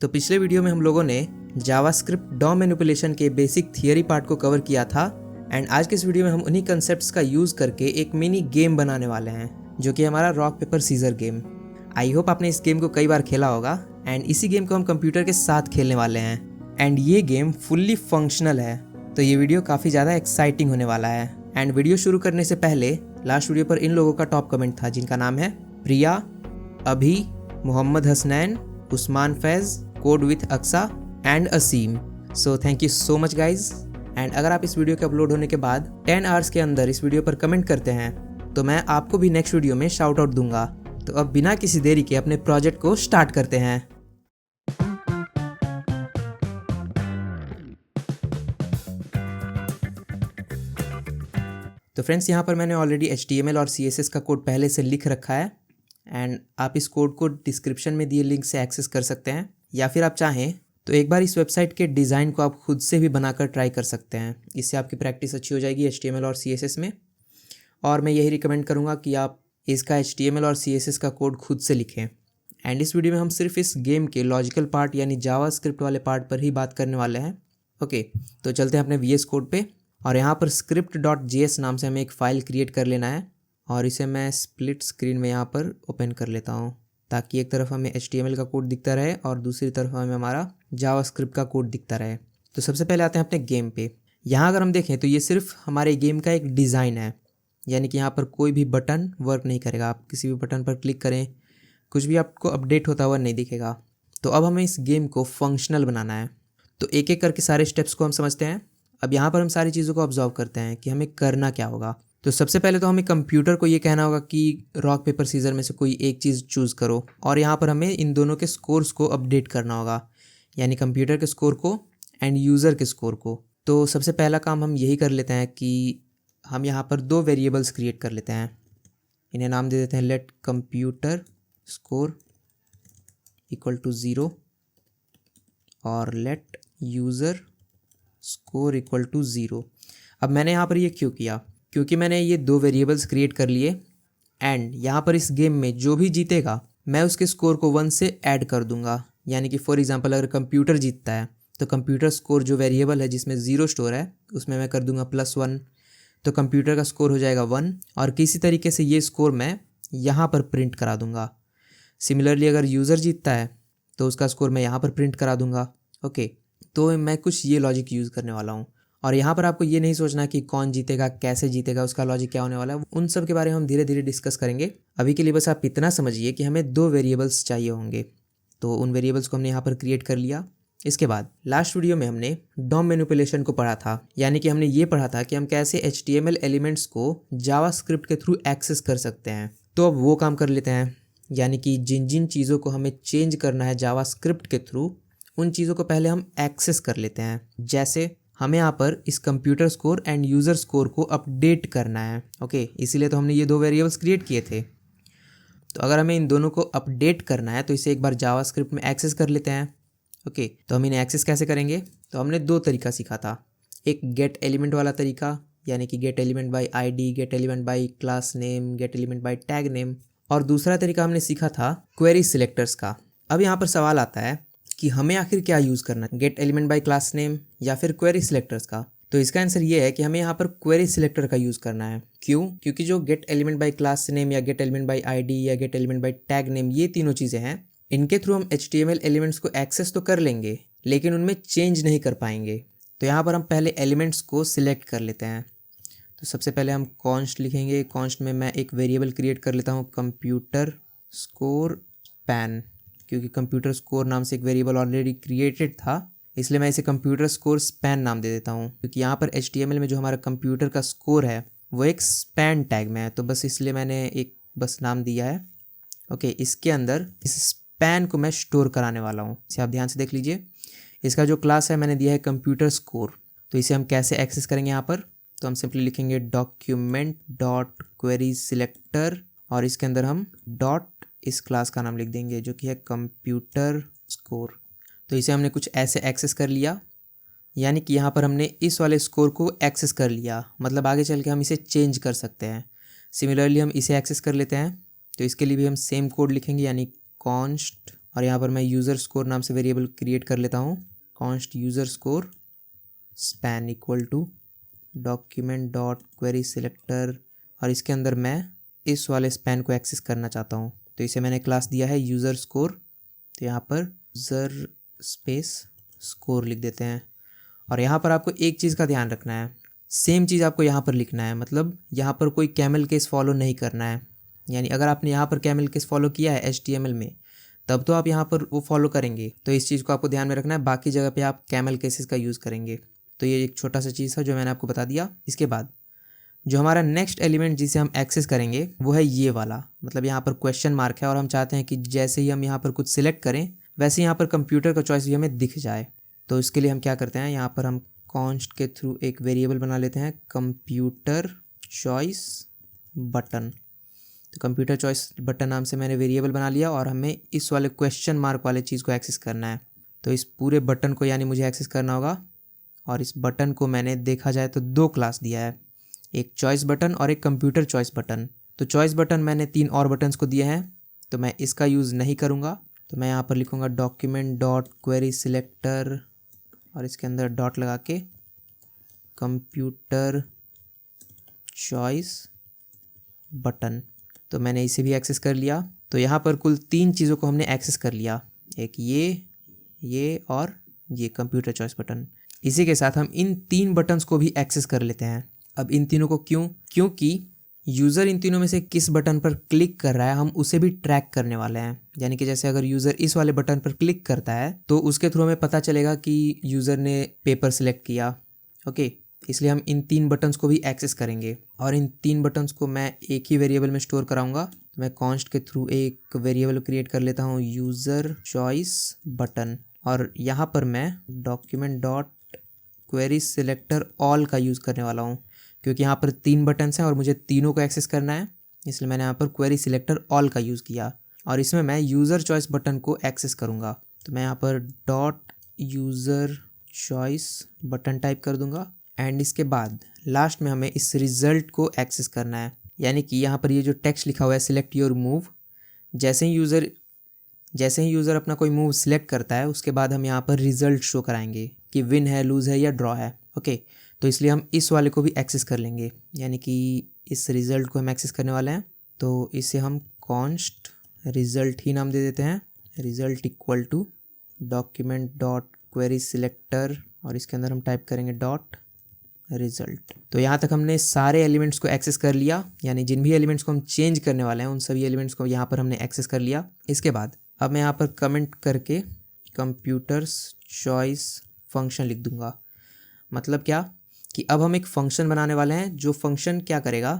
तो पिछले वीडियो में हम लोगों ने जावास्क्रिप्ट डॉम मैनिपुलेशन के बेसिक थियरी पार्ट को कवर किया था एंड आज के इस वीडियो में हम उन्हीं कंसेप्ट्स का यूज़ करके एक मिनी गेम बनाने वाले हैं जो कि हमारा rock paper scissor game. I hope आपने इस गेम को कई बार खेला होगा एंड इसी गेम को हम कंप्यूटर के साथ खेलने वाले हैं एंड ये गेम फुल्ली फंक्शनल है। तो ये वीडियो काफ़ी ज़्यादा एक्साइटिंग होने वाला है एंड वीडियो शुरू करने से पहले लास्ट वीडियो पर इन लोगों का टॉप कमेंट था जिनका नाम है Priya, Abhi, Mohammad Hasnain, Usman Faiz, code with Aqsa and Asim. So thank you so much guys. And अगर आप इस वीडियो के अपलोड होने के बाद 10 आवर्स के अंदर इस वीडियो पर कमेंट करते हैं तो मैं आपको भी नेक्स्ट वीडियो में शाउट आउट दूंगा। तो अब बिना किसी देरी के अपने प्रोजेक्ट को स्टार्ट करते हैं। तो फ्रेंड्स, यहाँ पर मैंने ऑलरेडी HTML और CSS का कोड पहले से लिख रखा है एंड आप इस कोड को डिस्क्रिप्शन में दिए लिंक से एक्सेस कर सकते हैं या फिर आप चाहें तो एक बार इस वेबसाइट के डिज़ाइन को आप खुद से भी बनाकर ट्राई कर सकते हैं। इससे आपकी प्रैक्टिस अच्छी हो जाएगी HTML और CSS में। और मैं यही रिकमेंड करूँगा कि आप इसका HTML और CSS का कोड खुद से लिखें। एंड इस वीडियो में हम सिर्फ इस गेम के लॉजिकल पार्ट यानी जावास्क्रिप्ट वाले पार्ट पर ही बात करने वाले हैं। ओके, तो चलते हैं अपने VS कोड पे और यहाँ पर script.js नाम से हमें एक फ़ाइल क्रिएट कर लेना है और इसे मैं स्प्लिट स्क्रीन में यहाँ पर ओपन कर लेता हूँ ताकि एक तरफ हमें HTML का कोड दिखता रहे और दूसरी तरफ हमें हमारा जावास्क्रिप्ट का कोड दिखता रहे। तो सबसे पहले आते हैं अपने गेम पे। यहाँ अगर हम देखें तो ये सिर्फ हमारे गेम का एक डिज़ाइन है, यानी कि यहाँ पर कोई भी बटन वर्क नहीं करेगा। आप किसी भी बटन पर क्लिक करें कुछ भी आपको अपडेट होता हुआ नहीं दिखेगा। तो अब हमें इस गेम को फंक्शनल बनाना है। तो एक एक करके सारे स्टेप्स को हम समझते हैं। अब यहाँ पर हम सारी चीज़ों को ऑब्जर्व करते हैं कि हमें करना क्या होगा। तो सबसे पहले तो हमें कंप्यूटर को ये कहना होगा कि रॉक पेपर सीजर में से कोई एक चीज़ चूज़ करो और यहाँ पर हमें इन दोनों के स्कोर्स को अपडेट करना होगा, यानी कंप्यूटर के स्कोर को एंड यूज़र के स्कोर को। तो सबसे पहला काम हम यही कर लेते हैं कि हम यहाँ पर दो वेरिएबल्स क्रिएट कर लेते हैं। इन्हें नाम दे देते हैं let computer score equal to 0 और let user score equal to 0। अब मैंने यहाँ पर ये क्यों किया? क्योंकि मैंने ये दो वेरिएबल्स क्रिएट कर लिए एंड यहाँ पर इस गेम में जो भी जीतेगा मैं उसके स्कोर को 1 से ऐड कर दूंगा। यानी कि फॉर एग्जांपल अगर कंप्यूटर जीतता है तो कंप्यूटर स्कोर जो वेरिएबल है जिसमें 0 स्टोर है उसमें मैं कर दूंगा +1, तो कंप्यूटर का स्कोर हो जाएगा 1 और किसी तरीके से ये स्कोर मैं यहाँ पर प्रिंट करा दूंगा। सिमिलरली अगर यूज़र जीतता है तो उसका स्कोर मैं यहाँ पर प्रिंट करा दूंगा। ओके, तो मैं कुछ ये लॉजिक यूज़ करने वाला हूँ और यहाँ पर आपको ये नहीं सोचना कि कौन जीतेगा, कैसे जीतेगा, उसका लॉजिक क्या होने वाला है, उन सब के बारे में हम धीरे धीरे डिस्कस करेंगे। अभी के लिए बस आप इतना समझिए कि हमें दो वेरिएबल्स चाहिए होंगे। तो उन वेरिएबल्स को हमने यहाँ पर क्रिएट कर लिया। इसके बाद लास्ट वीडियो में हमने डॉम मैनिपुलेशन को पढ़ा था, यानी कि हमने ये पढ़ा था कि हम कैसे HTML एलिमेंट्स को जावास्क्रिप्ट के थ्रू एक्सेस कर सकते हैं। तो अब वो काम कर लेते हैं, यानी कि जिन जिन चीज़ों को हमें चेंज करना है जावास्क्रिप्ट के थ्रू उन चीज़ों को पहले हम एक्सेस कर लेते हैं। जैसे हमें यहाँ पर इस computer score end user score को अपडेट करना है। ओके, इसीलिए तो हमने ये दो वेरिएबल्स क्रिएट किए थे। तो अगर हमें इन दोनों को अपडेट करना है तो इसे एक बार जावास्क्रिप्ट में एक्सेस कर लेते हैं। ओके, तो हम इन्हें एक्सेस कैसे करेंगे? तो हमने दो तरीका सीखा था। एक गेट एलिमेंट वाला तरीका, यानी कि gate element by ID, gate element by class name, gate element by tag name, और दूसरा तरीका हमने सीखा था क्वेरी सिलेक्टर्स का। अब यहाँ पर सवाल आता है कि हमें आखिर क्या यूज़ करना है, gate element by class name या फिर क्वेरी सिलेक्टर्स का? तो इसका आंसर ये है कि हमें यहाँ पर क्वेरी सिलेक्टर का यूज़ करना है। क्यों? क्योंकि जो gate element by class name या गेट एलिमेंट बाय ID या gate element by tag name, ये तीनों चीज़ें हैं, इनके थ्रू हम HTML एलिमेंट्स को एक्सेस तो कर लेंगे लेकिन उनमें चेंज नहीं कर पाएंगे। तो यहाँ पर हम पहले एलिमेंट्स को सिलेक्ट कर लेते हैं। तो सबसे पहले हम कॉन्स्ट लिखेंगे। कॉन्स्ट में मैं एक वेरिएबल क्रिएट कर लेता हूँ कंप्यूटर स्कोर स्पैन, क्योंकि कंप्यूटर स्कोर नाम से एक वेरिएबल ऑलरेडी क्रिएटेड था इसलिए मैं इसे कंप्यूटर स्कोर स्पैन नाम दे देता हूँ। क्योंकि यहाँ पर HTML में जो हमारा कंप्यूटर का स्कोर है वो एक स्पैन टैग में है, तो बस इसलिए मैंने एक बस नाम दिया है। ओके, इसके अंदर इस स्पैन को मैं स्टोर कराने वाला हूँ। इसे आप ध्यान से देख लीजिए। इसका जो क्लास है मैंने दिया है कंप्यूटर स्कोर। तो इसे हम कैसे एक्सेस करेंगे यहाँ पर? तो हम सिंपली लिखेंगे डॉक्यूमेंट डॉट क्वेरी सिलेक्टर और इसके अंदर हम डॉट इस क्लास का नाम लिख देंगे जो कि है कंप्यूटर स्कोर। तो इसे हमने कुछ ऐसे एक्सेस कर लिया, यानी कि यहाँ पर हमने इस वाले स्कोर को एक्सेस कर लिया, मतलब आगे चल के हम इसे चेंज कर सकते हैं। सिमिलरली हम इसे एक्सेस कर लेते हैं। तो इसके लिए भी हम सेम कोड लिखेंगे, यानी कॉन्स्ट और यहाँ पर मैं यूज़र स्कोर नाम से वेरिएबल क्रिएट कर लेता हूँ। Const user score span equal to document dot query selector, और इसके अंदर मैं इस वाले स्पैन को एक्सेस करना चाहता हूँ, तो इसे मैंने क्लास दिया है यूज़र स्कोर। तो यहाँ पर यूज़र स्पेस स्कोर लिख देते हैं। और यहाँ पर आपको एक चीज़ का ध्यान रखना है, सेम चीज़ आपको यहाँ पर लिखना है, मतलब यहाँ पर कोई कैमल केस फॉलो नहीं करना है। यानी अगर आपने यहाँ पर कैमल केस फॉलो किया है HTML में, तब तो आप यहाँ पर वो फॉलो करेंगे, तो इस चीज़ को आपको ध्यान में रखना है। बाकी जगह पे आप कैमल केसेस का यूज़ करेंगे। तो ये एक छोटा सा चीज़ था जो मैंने आपको बता दिया। इसके बाद जो हमारा नेक्स्ट एलिमेंट जिसे हम एक्सेस करेंगे वो है ये वाला, मतलब यहाँ पर क्वेश्चन मार्क है, और हम चाहते हैं कि जैसे ही हम यहाँ पर कुछ सिलेक्ट करें वैसे यहाँ पर कंप्यूटर का चॉइस भी हमें दिख जाए। तो इसके लिए हम क्या करते हैं, यहाँ पर हम कॉन्स्ट के थ्रू एक वेरिएबल बना लेते हैं कंप्यूटर चॉइस बटन। तो कंप्यूटर चॉइस बटन नाम से मैंने वेरिएबल बना लिया, और हमें इस वाले क्वेश्चन मार्क वाले चीज़ को एक्सेस करना है। तो इस पूरे बटन को यानी मुझे एक्सेस करना होगा, और इस बटन को मैंने देखा जाए तो 2 क्लास दिया है, एक चॉइस बटन और एक कंप्यूटर चॉइस बटन। तो चॉइस बटन मैंने 3 और बटन्स को दिए हैं, तो मैं इसका यूज़ नहीं करूँगा। तो मैं यहाँ पर लिखूँगा डॉक्यूमेंट डॉट क्वेरी सिलेक्टर, और इसके अंदर डॉट लगा के कंप्यूटर चॉइस बटन। तो मैंने इसे भी एक्सेस कर लिया। तो यहाँ पर कुल 3 चीज़ों को हमने एक्सेस कर लिया, एक ये और ये कंप्यूटर चॉइस बटन। इसी के साथ हम इन 3 बटन्स को भी एक्सेस कर लेते हैं। अब इन तीनों को क्योंकि यूज़र इन तीनों में से किस बटन पर क्लिक कर रहा है हम उसे भी ट्रैक करने वाले हैं। यानी कि जैसे अगर यूज़र इस वाले बटन पर क्लिक करता है तो उसके थ्रू हमें पता चलेगा कि यूज़र ने पेपर सिलेक्ट किया। ओके, इसलिए हम इन 3 बटन्स को भी एक्सेस करेंगे, और इन 3 बटन्स को मैं एक ही वेरिएबल में स्टोर कराऊंगा। तो मैं कॉन्स्ट के थ्रू एक वेरिएबल क्रिएट कर लेता हूँ यूज़र चॉइस बटन, और यहाँ पर मैं document dot query selector all का यूज़ करने वाला हूँ, क्योंकि यहाँ पर 3 बटन्स हैं और मुझे तीनों को एक्सेस करना है, इसलिए मैंने यहाँ पर क्वेरी सिलेक्टर ऑल का यूज़ किया, और इसमें मैं यूज़र चॉइस बटन को एक्सेस करूँगा। तो मैं यहाँ पर dot user choice button type कर दूँगा, एंड इसके बाद लास्ट में हमें इस रिज़ल्ट को एक्सेस करना है। यानी कि यहाँ पर ये जो टेक्स्ट लिखा हुआ है सिलेक्ट योर मूव, जैसे ही यूज़र अपना कोई मूव सिलेक्ट करता है उसके बाद हम यहाँ पर रिज़ल्ट शो कराएंगे कि विन है, लूज़ है या ड्रॉ है। ओके, तो इसलिए हम इस वाले को भी एक्सेस कर लेंगे, यानी कि इस रिज़ल्ट को हम एक्सेस करने वाले हैं। तो इसे हम कॉन्स्ट रिज़ल्ट ही नाम दे देते हैं, result equal to document dot query selector, और इसके अंदर हम टाइप करेंगे डॉट रिज़ल्ट। तो यहाँ तक हमने सारे एलिमेंट्स को एक्सेस कर लिया, यानी जिन भी एलिमेंट्स को हम चेंज करने वाले हैं उन सभी एलिमेंट्स को यहाँ पर हमने एक्सेस कर लिया। इसके बाद अब मैं यहाँ पर कमेंट करके कंप्यूटर्स चॉइस फंक्शन लिख दूँगा। मतलब क्या कि अब हम एक फ़ंक्शन बनाने वाले हैं, जो फंक्शन क्या करेगा,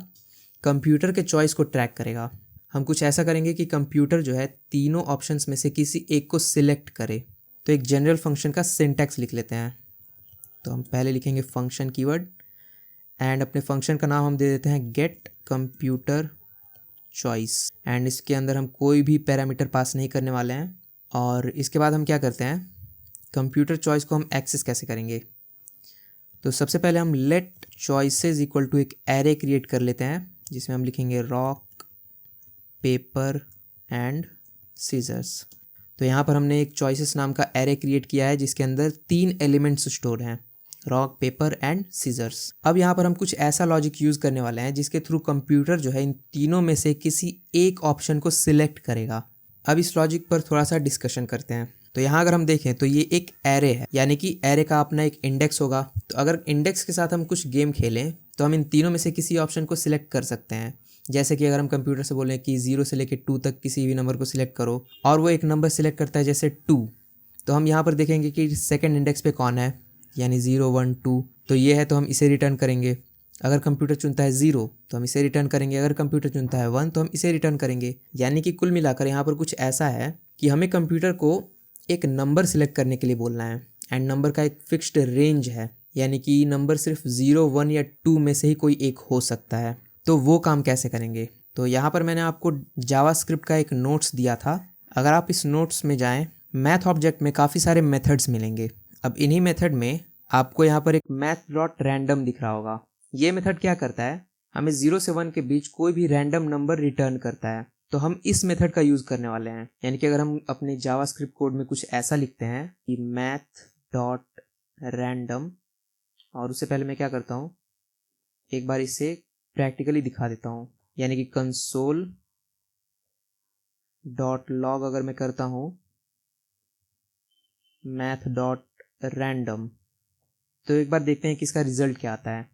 कंप्यूटर के चॉइस को ट्रैक करेगा। हम कुछ ऐसा करेंगे कि कंप्यूटर जो है तीनों ऑप्शंस में से किसी एक को सिलेक्ट करे। तो एक जनरल फंक्शन का सिंटैक्स लिख लेते हैं। तो हम पहले लिखेंगे फंक्शन कीवर्ड, एंड अपने फंक्शन का नाम हम दे देते हैं गेट कंप्यूटर चॉइस, एंड इसके अंदर हम कोई भी पैरामीटर पास नहीं करने वाले हैं। और इसके बाद हम क्या करते हैं, कंप्यूटर चॉइस को हम एक्सेस कैसे करेंगे। तो सबसे पहले हम लेट चॉइसेस इक्वल टू एक एरे क्रिएट कर लेते हैं, जिसमें हम लिखेंगे रॉक पेपर एंड सीजर्स। तो यहाँ पर हमने एक चॉइसेस नाम का एरे क्रिएट किया है जिसके अंदर 3 एलिमेंट्स स्टोर हैं, रॉक पेपर एंड सीजर्स। अब यहाँ पर हम कुछ ऐसा लॉजिक यूज़ करने वाले हैं जिसके थ्रू कंप्यूटर जो है इन तीनों में से किसी एक ऑप्शन को सिलेक्ट करेगा। अब इस लॉजिक पर थोड़ा सा डिस्कशन करते हैं। तो यहाँ अगर हम देखें तो ये एक एरे है, यानी कि एरे का अपना एक इंडेक्स होगा। तो अगर इंडेक्स के साथ हम कुछ गेम खेलें तो हम इन तीनों में से किसी ऑप्शन को सिलेक्ट कर सकते हैं। जैसे कि अगर हम कंप्यूटर से बोलें कि 0 से लेकर 2 तक किसी भी नंबर को सिलेक्ट करो, और वो एक नंबर सिलेक्ट करता है जैसे 2, तो हम यहाँ पर देखेंगे कि सेकंड इंडेक्स पे कौन है, यानी 0 1 2, तो ये है तो हम इसे रिटर्न करेंगे। अगर कंप्यूटर चुनता है 0 तो हम इसे रिटर्न करेंगे, अगर कंप्यूटर चुनता है 1 तो हम इसे रिटर्न करेंगे। यानी कि कुल मिलाकर यहाँ पर कुछ ऐसा है कि हमें कंप्यूटर को एक नंबर सिलेक्ट करने के लिए बोलना है, एंड नंबर का एक फिक्स्ड रेंज है, यानी कि नंबर सिर्फ 0 1 या 2 में से ही कोई एक हो सकता है। तो वो काम कैसे करेंगे, तो यहाँ पर मैंने आपको जावास्क्रिप्ट का एक नोट्स दिया था। अगर आप इस नोट्स में जाएं, मैथ ऑब्जेक्ट में काफ़ी सारे मेथड्स मिलेंगे। अब इन्हीं मेथड में आपको यहाँ पर एक मैथ डॉट रैंडम दिख रहा होगा। ये मेथड क्या करता है, हमें 0 से 1 के बीच कोई भी रैंडम नंबर रिटर्न करता है। तो हम इस मेथड का यूज़ करने वाले हैं। यानी कि अगर हम अपने जावास्क्रिप्ट कोड में कुछ ऐसा लिखते हैं कि मैथ डॉट रैंडम, और उससे पहले मैं क्या करता हूँ, एक बार इसे प्रैक्टिकली दिखा देता हूँ। यानी कि कंसोल डॉट लॉग अगर मैं करता हूँ मैथ डॉट रैंडम, तो एक बार देखते हैं कि इसका रिजल्ट क्या आता है।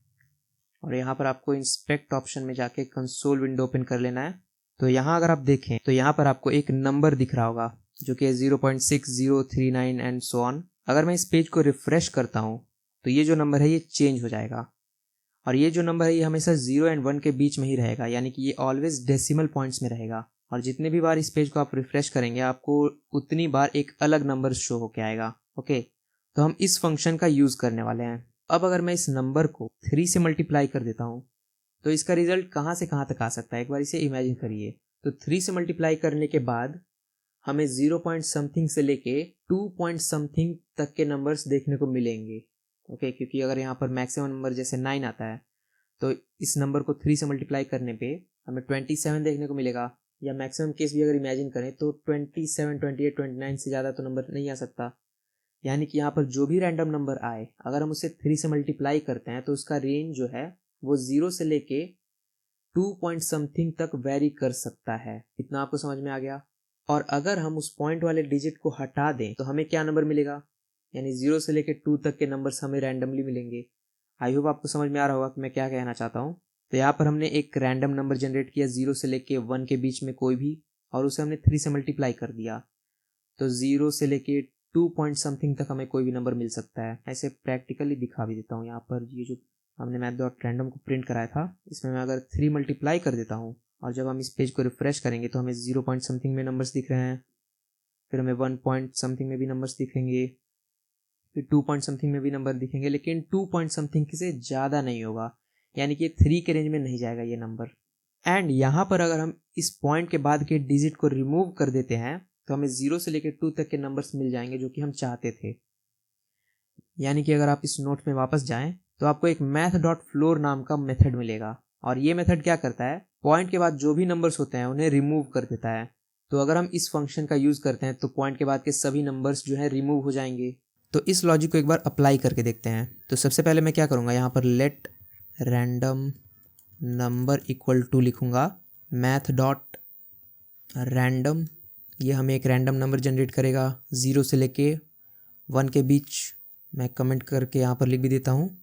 और यहाँ पर आपको इंस्पेक्ट ऑप्शन में जाके कंसोल विंडो ओपन कर लेना है। तो यहाँ अगर आप देखें तो यहाँ पर आपको एक नंबर दिख रहा होगा जो कि 0.6039 एंड सो ऑन। अगर मैं इस पेज को रिफ्रेश करता हूँ तो ये जो नंबर है ये चेंज हो जाएगा, और ये जो नंबर है ये हमेशा 0 एंड 1 के बीच में ही रहेगा। यानी कि ये ऑलवेज डेसिमल पॉइंट्स में रहेगा, और जितने भी बार इस पेज को आप रिफ्रेश करेंगे आपको उतनी बार एक अलग नंबर शो होके आएगा। ओके, तो हम इस फंक्शन का यूज़ करने वाले हैं। अब अगर मैं इस नंबर को 3 से मल्टीप्लाई कर देता हूँ तो इसका रिजल्ट कहाँ से कहाँ तक आ सकता है, एक बार इसे इमेजिन करिए। तो 3 से मल्टीप्लाई करने के बाद हमें 0 पॉइंट समथिंग से लेके 2 पॉइंट समथिंग तक के नंबर्स देखने को मिलेंगे। ओके, क्योंकि अगर यहाँ पर मैक्सिमम नंबर जैसे 9 आता है तो इस नंबर को 3 से मल्टीप्लाई करने पे हमें 27 देखने को मिलेगा, या मैक्सिमम केस भी अगर इमेजिन करें तो 27, 28, 29 से ज़्यादा तो नंबर नहीं आ सकता। यानी कि यहाँ पर जो भी रैंडम नंबर आए अगर हम उसे 3 से मल्टीप्लाई करते हैं तो उसका रेंज जो है वो 0 से लेके 2 पॉइंट समथिंग तक वेरी कर सकता है। इतना आपको समझ में आ गया। और अगर हम उस पॉइंट वाले डिजिट को हटा दें तो हमें क्या नंबर मिलेगा, यानी 0 से लेके 2 तक के नंबर्स हमें रैंडमली मिलेंगे। आई होप आपको समझ में आ रहा होगा कि मैं क्या कहना चाहता हूँ। तो यहाँ पर हमने एक रैंडम नंबर जनरेट किया 0 से लेके 1 के बीच में कोई भी, और उसे हमने 3 से मल्टीप्लाई कर दिया। तो 0 से लेके 2 पॉइंट समथिंग तक हमें कोई भी नंबर मिल सकता है। ऐसे प्रैक्टिकली दिखा भी देता हूँ। यहाँ पर ये जो हमने मैथ डॉट रैंडम को प्रिंट कराया था इसमें मैं अगर 3 मल्टीप्लाई कर देता हूँ और जब हम इस पेज को रिफ्रेश करेंगे तो हमें 0 पॉइंट समथिंग में नंबर्स दिख रहे हैं, फिर हमें 1 पॉइंट समथिंग में भी नंबर्स दिखेंगे, फिर 2 पॉइंट समथिंग में भी नंबर दिखेंगे, लेकिन 2 पॉइंट समथिंग से ज़्यादा नहीं होगा। यानी कि 3 के रेंज में नहीं जाएगा ये नंबर। एंड यहाँ पर अगर हम इस पॉइंट के बाद के डिजिट को रिमूव कर देते हैं तो हमें 0 से लेकर 2 तक के नंबर्स मिल जाएंगे जो कि हम चाहते थे। यानी कि अगर आप इस नोट में वापस जाएं तो आपको एक मैथ डॉट फ्लोर नाम का मेथड मिलेगा, और ये मेथड क्या करता है, पॉइंट के बाद जो भी नंबर्स होते हैं उन्हें रिमूव कर देता है। तो अगर हम इस फंक्शन का यूज़ करते हैं तो पॉइंट के बाद के सभी नंबर्स जो है रिमूव हो जाएंगे। तो इस लॉजिक को एक बार अप्लाई करके देखते हैं। तो सबसे पहले मैं क्या करूँगा, यहाँ पर let random number equal to लिखूँगा मैथ डॉट रैंडम। ये हमें एक रैंडम नंबर जनरेट करेगा 0 से लेके 1 के बीच। मैं कमेंट करके यहाँ पर लिख भी देता हूँ,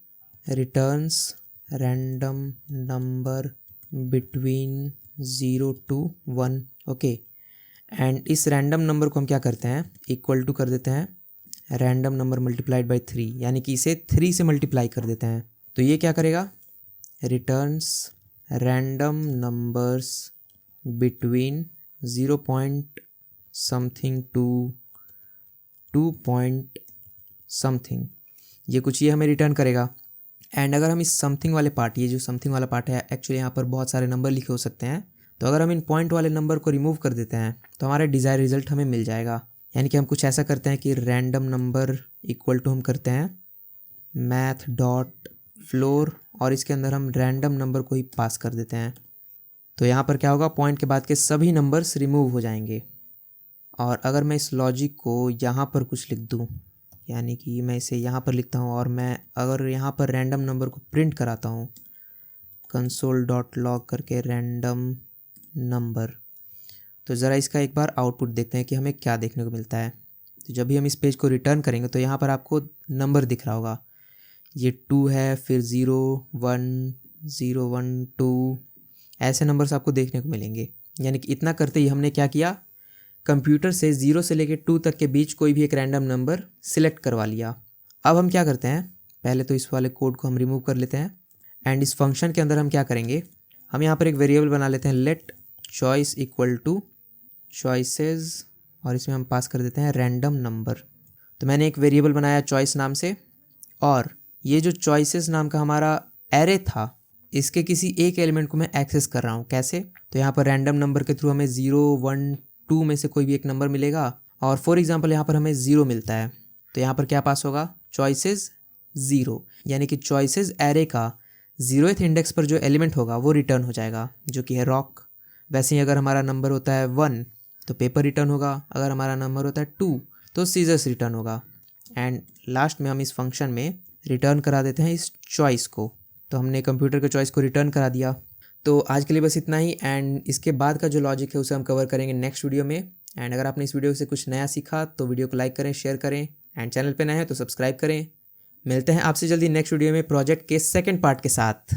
returns random number between 0 to 1। Okay, and इस रैंडम नंबर को हम क्या करते हैं, इक्वल टू कर देते हैं रैंडम नंबर मल्टीप्लाइड बाई 3, यानी कि इसे 3 से मल्टीप्लाई कर देते हैं। तो ये क्या करेगा, returns random numbers between 0 point something to 2 point something, ये कुछ ये हमें रिटर्न करेगा। एंड अगर हम इस समथिंग वाले पार्ट, ये जो समथिंग वाला पार्ट है एक्चुअली यहाँ पर बहुत सारे नंबर लिखे हो सकते हैं, तो अगर हम इन पॉइंट वाले नंबर को रिमूव कर देते हैं तो हमारा डिज़ायर रिजल्ट हमें मिल जाएगा। यानी कि हम कुछ ऐसा करते हैं कि रैंडम नंबर इक्वल टू हम करते हैं मैथ डॉट फ्लोर, और इसके अंदर हम रैंडम नंबर को ही पास कर देते हैं। तो यहाँ पर क्या होगा, पॉइंट के बाद के सभी नंबर्स रिमूव हो जाएंगे। और अगर मैं इस लॉजिक को यहाँ पर कुछ लिख दूँ, यानी कि मैं इसे यहाँ पर लिखता हूँ और मैं अगर यहाँ पर रैंडम नंबर को प्रिंट कराता हूँ कंसोल डॉट लॉग करके रैंडम नंबर, तो ज़रा इसका एक बार आउटपुट देखते हैं कि हमें क्या देखने को मिलता है। तो जब भी हम इस पेज को रिटर्न करेंगे तो यहाँ पर आपको नंबर दिख रहा होगा, ये 2 है, फिर 0 1 0 1 2, ऐसे नंबर्स आपको देखने को मिलेंगे। यानी कि इतना करते ही हमने क्या किया, कंप्यूटर से 0 से लेकर 2 तक के बीच कोई भी एक रैंडम नंबर सिलेक्ट करवा लिया। अब हम क्या करते हैं, पहले तो इस वाले कोड को हम रिमूव कर लेते हैं, एंड इस फंक्शन के अंदर हम क्या करेंगे, हम यहाँ पर एक वेरिएबल बना लेते हैं let choice equal to choices, और इसमें हम पास कर देते हैं रैंडम नंबर। तो मैंने एक वेरिएबल बनाया चॉइस नाम से, और ये जो चॉइसेस नाम का हमारा एरे था इसके किसी एक एलिमेंट को मैं एक्सेस कर रहा हूँ। कैसे, तो यहाँ पर रैंडम नंबर के थ्रू हमें 0 1 2 में से कोई भी एक नंबर मिलेगा, और फॉर एग्जांपल यहाँ पर हमें 0 मिलता है, तो यहाँ पर क्या पास होगा, चॉइसेस 0, यानी कि चॉइसेस एरे का 0th इंडेक्स पर जो एलिमेंट होगा वो रिटर्न हो जाएगा, जो कि है रॉक। वैसे ही अगर हमारा नंबर होता है 1 तो पेपर रिटर्न होगा, अगर हमारा नंबर होता है 2 तो सीजर्स रिटर्न होगा। एंड लास्ट में हम इस फंक्शन में रिटर्न करा देते हैं इस चॉइस को। तो हमने कंप्यूटर के चॉइस को रिटर्न करा दिया। तो आज के लिए बस इतना ही, एंड इसके बाद का जो लॉजिक है उसे हम कवर करेंगे नेक्स्ट वीडियो में। एंड अगर आपने इस वीडियो से कुछ नया सीखा तो वीडियो को लाइक करें, शेयर करें, एंड चैनल पे नए हैं तो सब्सक्राइब करें। मिलते हैं आपसे जल्दी नेक्स्ट वीडियो में प्रोजेक्ट के सेकंड पार्ट के साथ।